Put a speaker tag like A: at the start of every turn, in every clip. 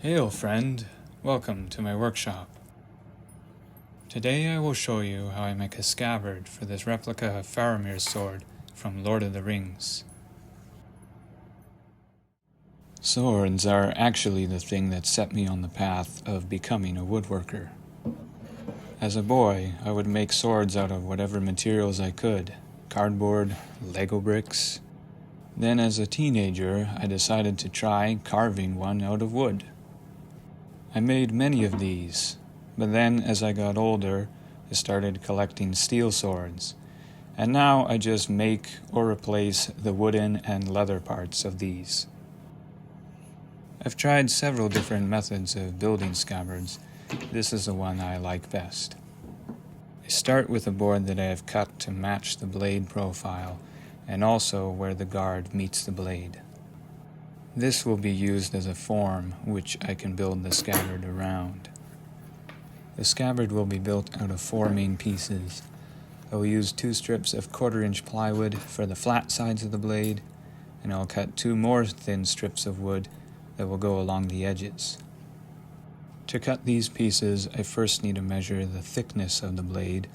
A: Hail friend, welcome to my workshop. Today I will show you how I make a scabbard for this replica of Faramir's sword from Lord of the Rings. Swords are actually the thing that set me on the path of becoming a woodworker. As a boy, I would make swords out of whatever materials I could, cardboard, Lego bricks. Then as a teenager, I decided to try carving one out of wood. I made many of these, but then as I got older, I started collecting steel swords, and now I just make or replace the wooden and leather parts of these. I've tried several different methods of building scabbards. This is the one I like best. I start with a board that I have cut to match the blade profile, and also where the guard meets the blade. This will be used as a form which I can build the scabbard around. The scabbard will be built out of 4 main pieces. I will use 2 strips of 1/4-inch plywood for the flat sides of the blade, and I'll cut 2 more thin strips of wood that will go along the edges. To cut these pieces, I first need to measure the thickness of the blade,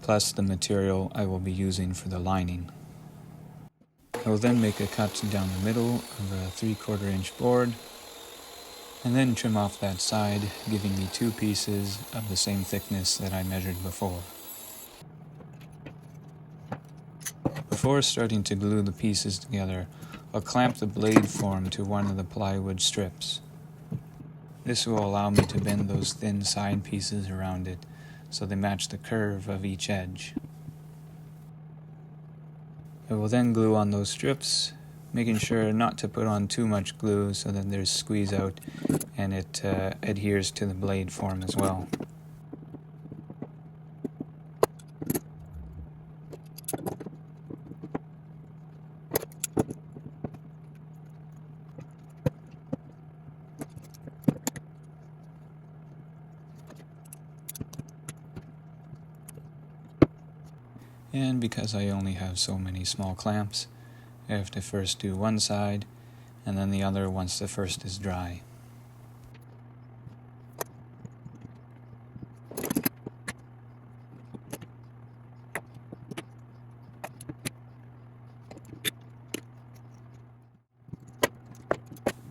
A: plus the material I will be using for the lining. I will then make a cut down the middle of a 3/4-inch board, and then trim off that side, giving me 2 pieces of the same thickness that I measured before. Before starting to glue the pieces together, I'll clamp the blade form to one of the plywood strips. This will allow me to bend those thin side pieces around it so they match the curve of each edge. I will then glue on those strips, making sure not to put on too much glue so that there's squeeze out and it adheres to the blade form as well. And because I only have so many small clamps, I have to first do one side and then the other once the first is dry.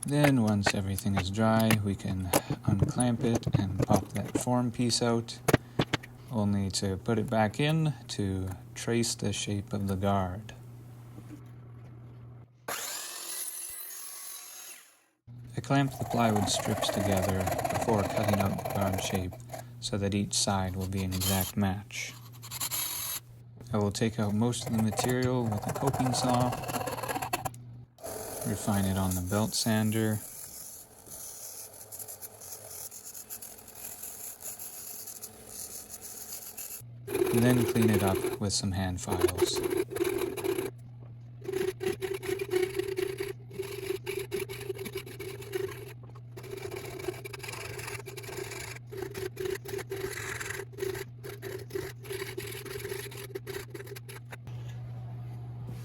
A: Then once everything is dry, we can unclamp it and pop that form piece out, only to put it back in to trace the shape of the guard. I clamp the plywood strips together before cutting out the guard shape so that each side will be an exact match. I will take out most of the material with a coping saw, refine it on the belt sander, and then clean it up with some hand files.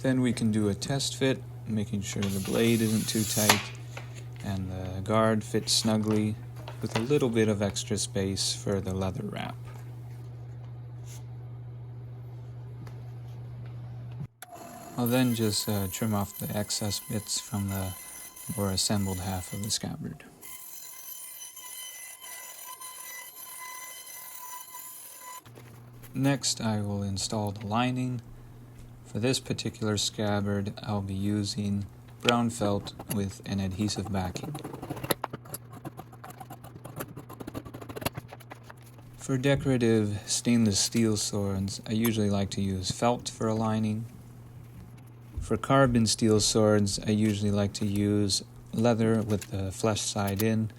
A: Then we can do a test fit, making sure the blade isn't too tight and the guard fits snugly with a little bit of extra space for the leather wrap. I'll then just trim off the excess bits from the more assembled half of the scabbard. Next, I will install the lining. For this particular scabbard, I'll be using brown felt with an adhesive backing. For decorative stainless steel swords, I usually like to use felt for a lining. For carbon steel swords, I usually like to use leather with the flesh side in,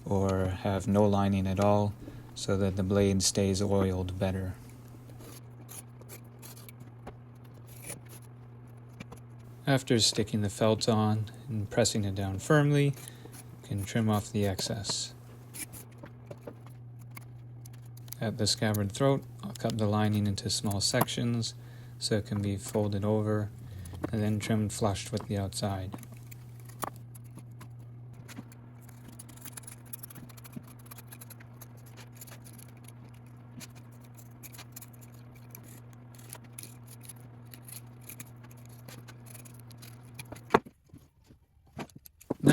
A: or have no lining at all, so that the blade stays oiled better. After sticking the felt on and pressing it down firmly, you can trim off the excess. At the scabbard throat, I'll cut the lining into small sections so it can be folded over and then trimmed flush with the outside.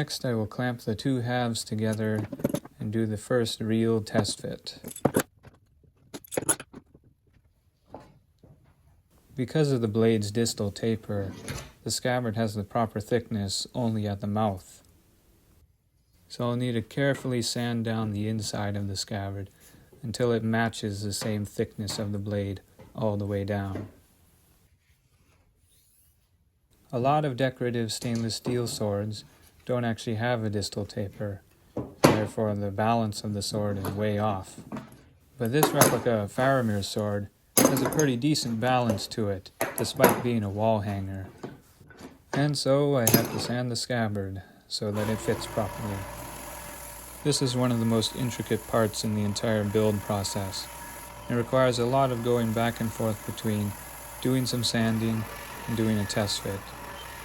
A: Next, I will clamp the two halves together and do the first real test fit. Because of the blade's distal taper, the scabbard has the proper thickness only at the mouth. So I'll need to carefully sand down the inside of the scabbard until it matches the same thickness of the blade all the way down. A lot of decorative stainless steel swords don't actually have a distal taper, therefore the balance of the sword is way off. But this replica Faramir sword has a pretty decent balance to it, despite being a wall hanger. And so I have to sand the scabbard so that it fits properly. This is one of the most intricate parts in the entire build process. It requires a lot of going back and forth between doing some sanding and doing a test fit,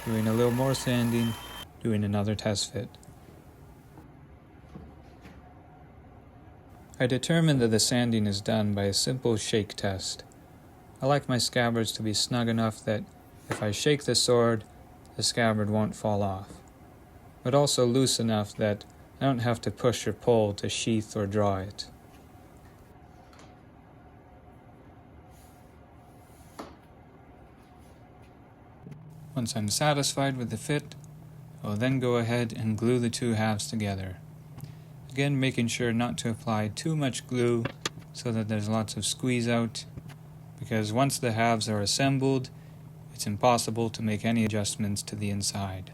A: doing a little more sanding, doing another test fit. I determined that the sanding is done by a simple shake test. I like my scabbards to be snug enough that if I shake the sword, the scabbard won't fall off, but also loose enough that I don't have to push or pull to sheath or draw it. Once I'm satisfied with the fit, I'll then go ahead and glue the two halves together. Again, making sure not to apply too much glue so that there's lots of squeeze out, because once the halves are assembled, it's impossible to make any adjustments to the inside.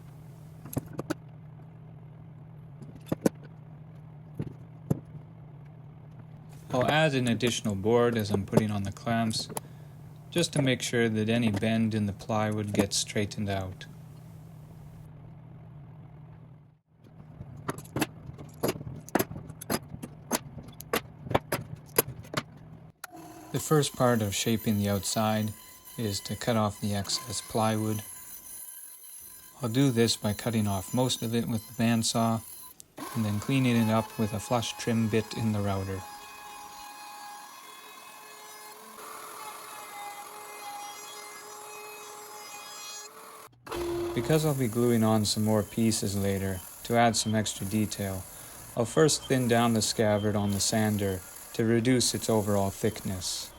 A: I'll add an additional board as I'm putting on the clamps, just to make sure that any bend in the plywood gets straightened out. The first part of shaping the outside is to cut off the excess plywood. I'll do this by cutting off most of it with the bandsaw and then cleaning it up with a flush trim bit in the router. Because I'll be gluing on some more pieces later to add some extra detail, I'll first thin down the scabbard on the sander to reduce its overall thickness.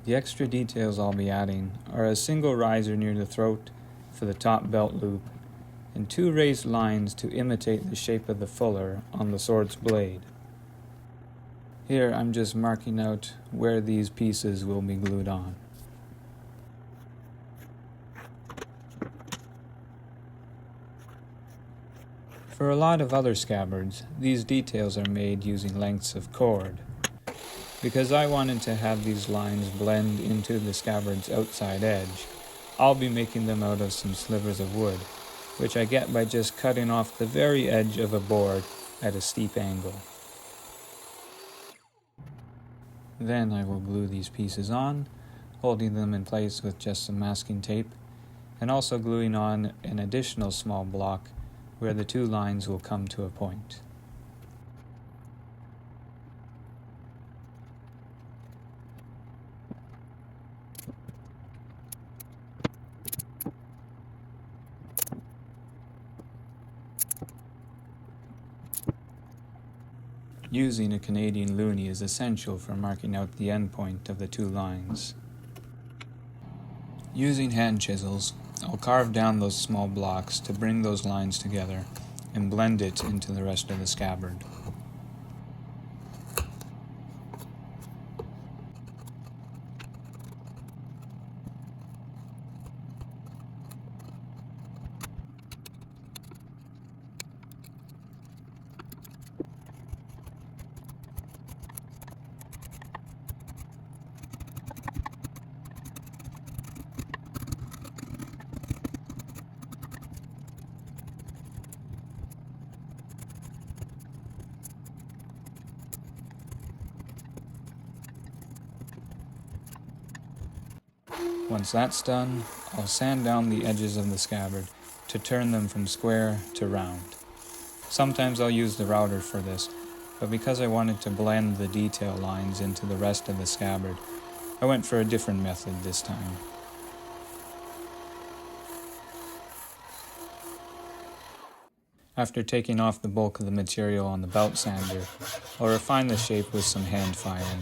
A: The extra details I'll be adding are a single riser near the throat for the top belt loop and two raised lines to imitate the shape of the fuller on the sword's blade. Here I'm just marking out where these pieces will be glued on. For a lot of other scabbards, these details are made using lengths of cord. Because I wanted to have these lines blend into the scabbard's outside edge, I'll be making them out of some slivers of wood, which I get by just cutting off the very edge of a board at a steep angle. Then I will glue these pieces on, holding them in place with just some masking tape, and also gluing on an additional small block where the two lines will come to a point. Using a Canadian loonie is essential for marking out the end point of the two lines. Using hand chisels, I'll carve down those small blocks to bring those lines together and blend it into the rest of the scabbard. Once that's done, I'll sand down the edges of the scabbard to turn them from square to round. Sometimes I'll use the router for this, but because I wanted to blend the detail lines into the rest of the scabbard, I went for a different method this time. After taking off the bulk of the material on the belt sander, I'll refine the shape with some hand filing.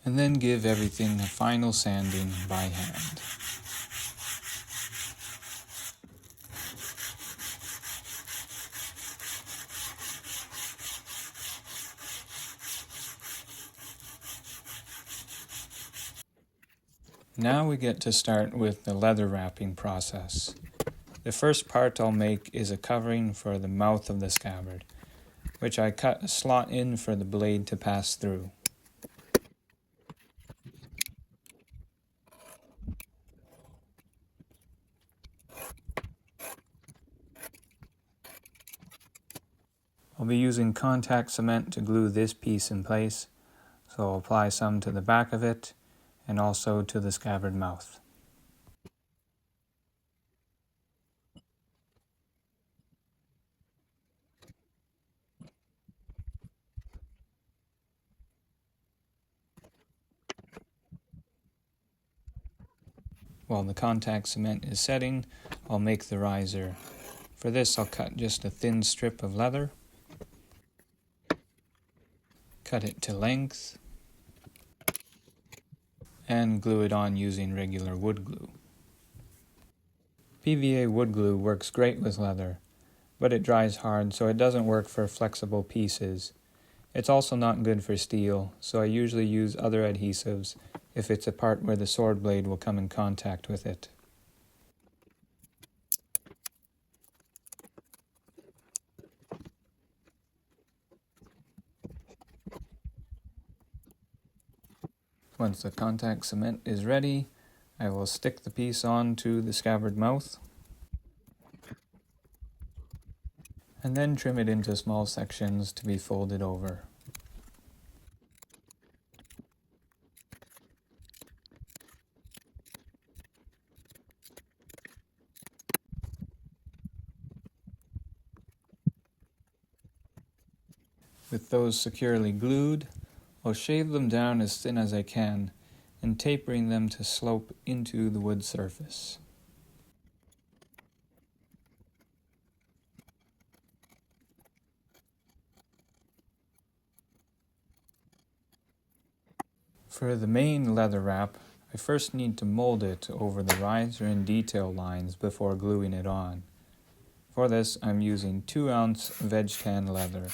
A: And then give everything a final sanding by hand. Now we get to start with the leather wrapping process. The first part I'll make is a covering for the mouth of the scabbard, which I cut a slot in for the blade to pass through. I'll be using contact cement to glue this piece in place, so I'll apply some to the back of it and also to the scabbard mouth. While the contact cement is setting, I'll make the riser. For this, I'll cut just a thin strip of leather, cut it to length, and glue it on using regular wood glue. PVA wood glue works great with leather, but it dries hard, so it doesn't work for flexible pieces. It's also not good for steel, so I usually use other adhesives if it's a part where the sword blade will come in contact with it. Once the contact cement is ready, I will stick the piece onto the scabbard mouth and then trim it into small sections to be folded over. With those securely glued, I'll shave them down as thin as I can and tapering them to slope into the wood surface. For the main leather wrap, I first need to mold it over the riser and detail lines before gluing it on. For this, I'm using 2-ounce veg tan leather.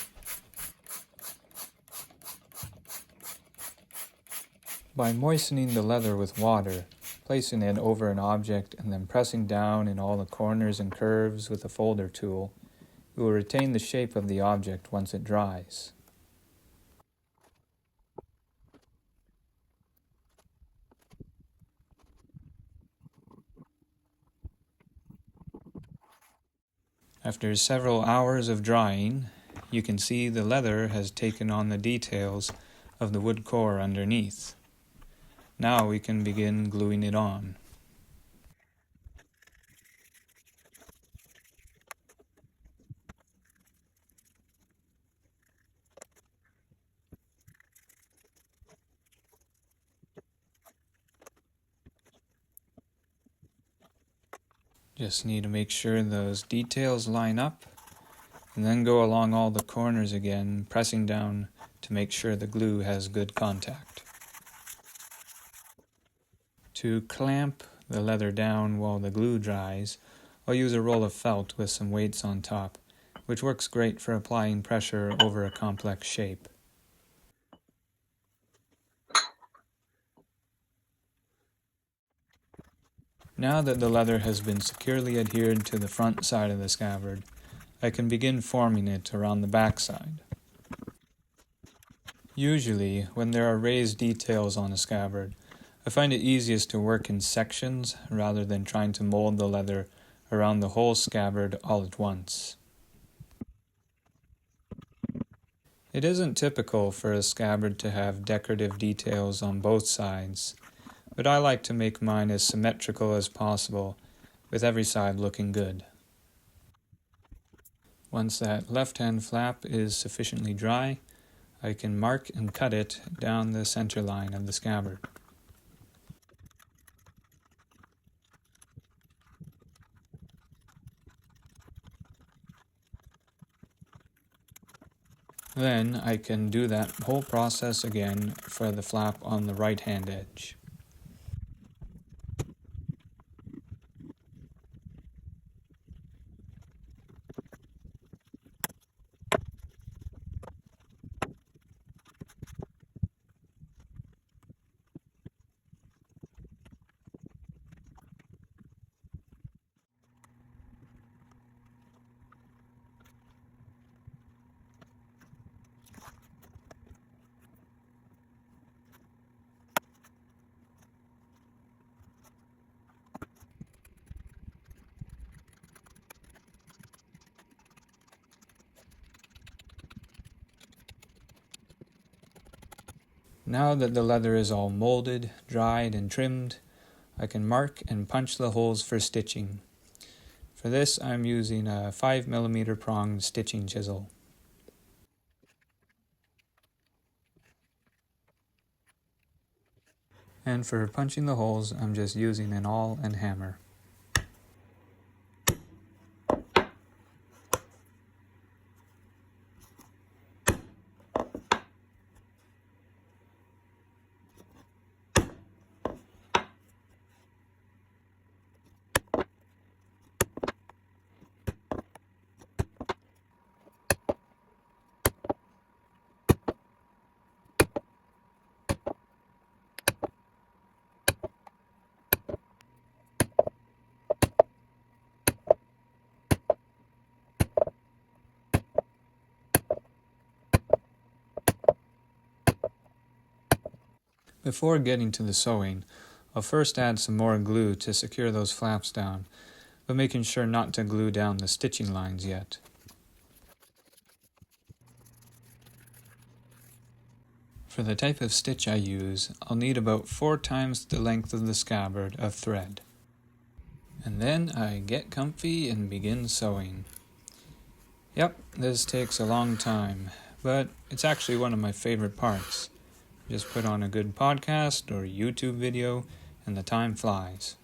A: By moistening the leather with water, placing it over an object and then pressing down in all the corners and curves with a folder tool, it will retain the shape of the object once it dries. After several hours of drying, you can see the leather has taken on the details of the wood core underneath. Now we can begin gluing it on. Just need to make sure those details line up, and then go along all the corners again, pressing down to make sure the glue has good contact. To clamp the leather down while the glue dries, I'll use a roll of felt with some weights on top, which works great for applying pressure over a complex shape. Now that the leather has been securely adhered to the front side of the scabbard, I can begin forming it around the back side. Usually, when there are raised details on a scabbard, I find it easiest to work in sections rather than trying to mold the leather around the whole scabbard all at once. It isn't typical for a scabbard to have decorative details on both sides, but I like to make mine as symmetrical as possible, with every side looking good. Once that left-hand flap is sufficiently dry, I can mark and cut it down the center line of the scabbard. Then I can do that whole process again for the flap on the right hand edge. Now that the leather is all molded, dried, and trimmed, I can mark and punch the holes for stitching. For this, I'm using a 5mm pronged stitching chisel. And for punching the holes, I'm just using an awl and hammer. Before getting to the sewing, I'll first add some more glue to secure those flaps down, but making sure not to glue down the stitching lines yet. For the type of stitch I use, I'll need about 4 times the length of the scabbard of thread. And then I get comfy and begin sewing. Yep, this takes a long time, but it's actually one of my favorite parts. Just put on a good podcast or YouTube video and the time flies.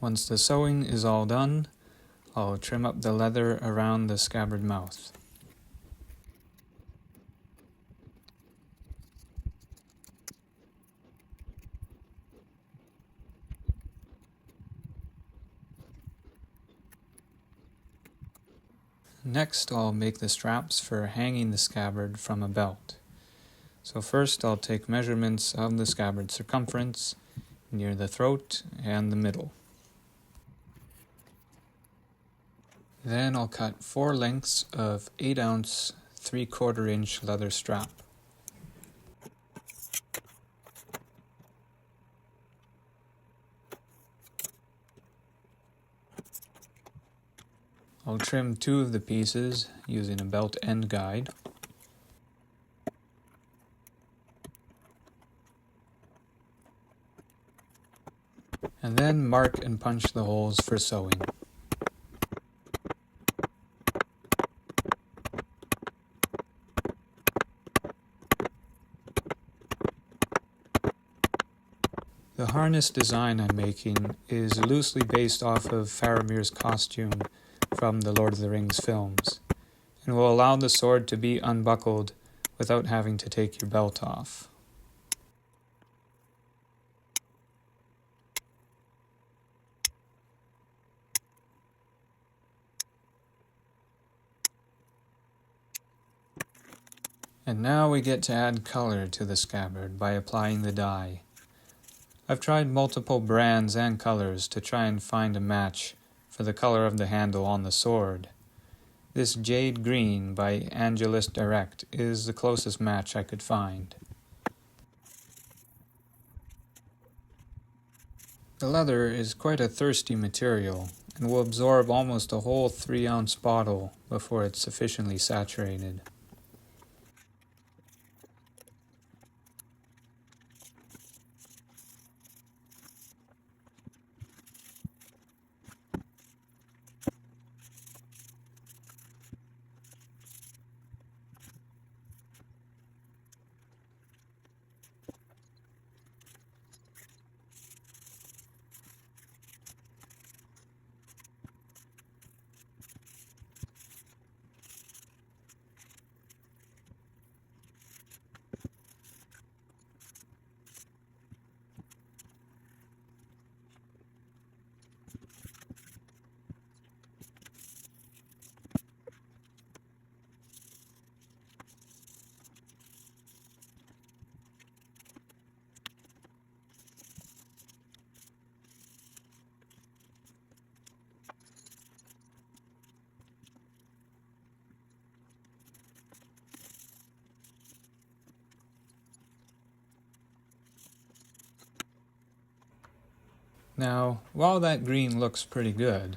A: Once the sewing is all done, I'll trim up the leather around the scabbard mouth. Next, I'll make the straps for hanging the scabbard from a belt. So first I'll take measurements of the scabbard circumference near the throat and the middle. Then I'll cut 4 lengths of 8-ounce 3/4 inch leather strap. I'll trim 2 of the pieces using a belt end guide. And then mark and punch the holes for sewing. The harness design I'm making is loosely based off of Faramir's costume from the Lord of the Rings films, and will allow the sword to be unbuckled without having to take your belt off. And now we get to add color to the scabbard by applying the dye. I've tried multiple brands and colors to try and find a match for the color of the handle on the sword. This Jade Green by Angelus Direct is the closest match I could find. The leather is quite a thirsty material and will absorb almost a whole 3-ounce bottle before it's sufficiently saturated. Now, while that green looks pretty good,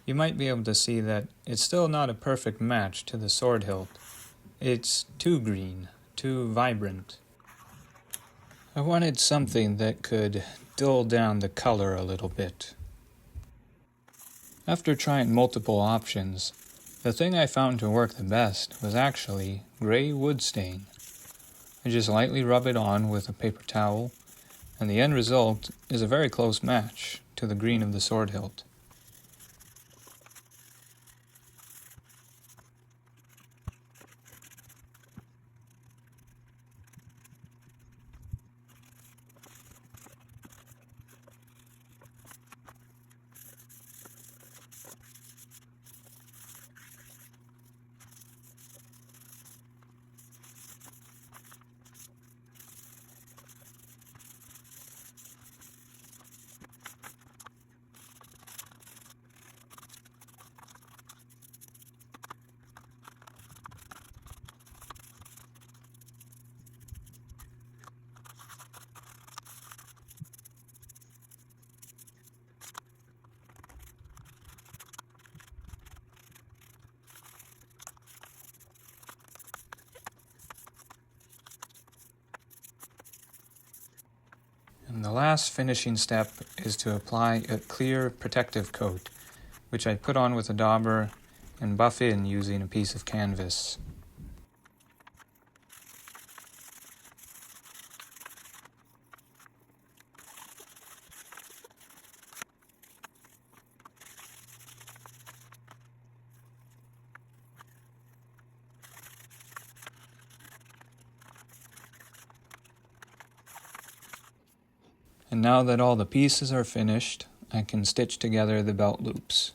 A: you might be able to see that it's still not a perfect match to the sword hilt. It's too green, too vibrant. I wanted something that could dull down the color a little bit. After trying multiple options, the thing I found to work the best was actually gray wood stain. I just lightly rub it on with a paper towel, and the end result is a very close match to the green of the sword hilt. And the last finishing step is to apply a clear protective coat, which I put on with a dauber and buff in using a piece of canvas. And now that all the pieces are finished, I can stitch together the belt loops.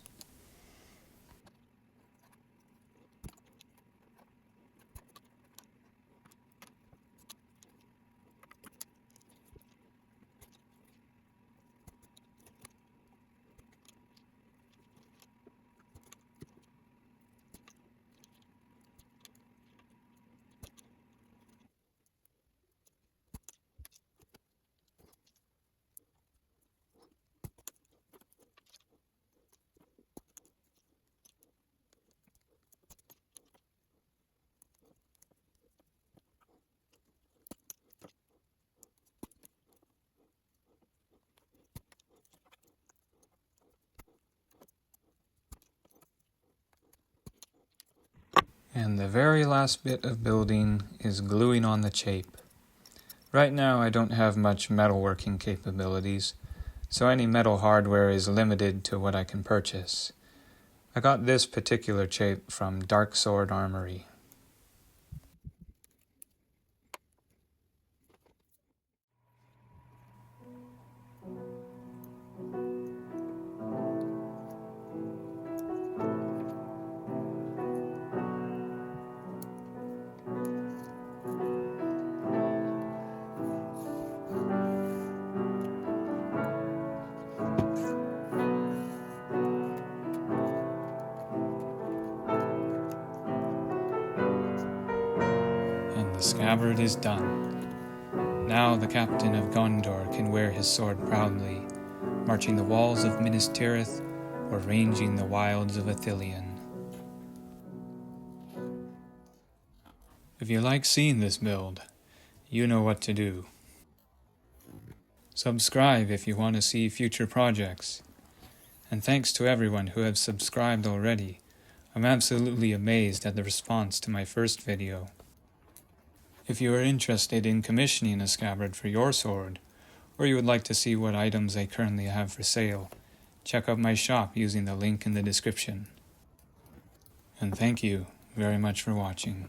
A: And the very last bit of building is gluing on the chape. Right now I don't have much metalworking capabilities, so any metal hardware is limited to what I can purchase. I got this particular chape from Dark Sword Armory. And the scabbard is done. Now the captain of Gondor can wear his sword proudly, marching the walls of Minas Tirith or ranging the wilds of Ithilien. If you like seeing this build, you know what to do. Subscribe if you want to see future projects. And thanks to everyone who has subscribed already. I'm absolutely amazed at the response to my first video. If you are interested in commissioning a scabbard for your sword, or you would like to see what items I currently have for sale, check out my shop using the link in the description. And thank you very much for watching.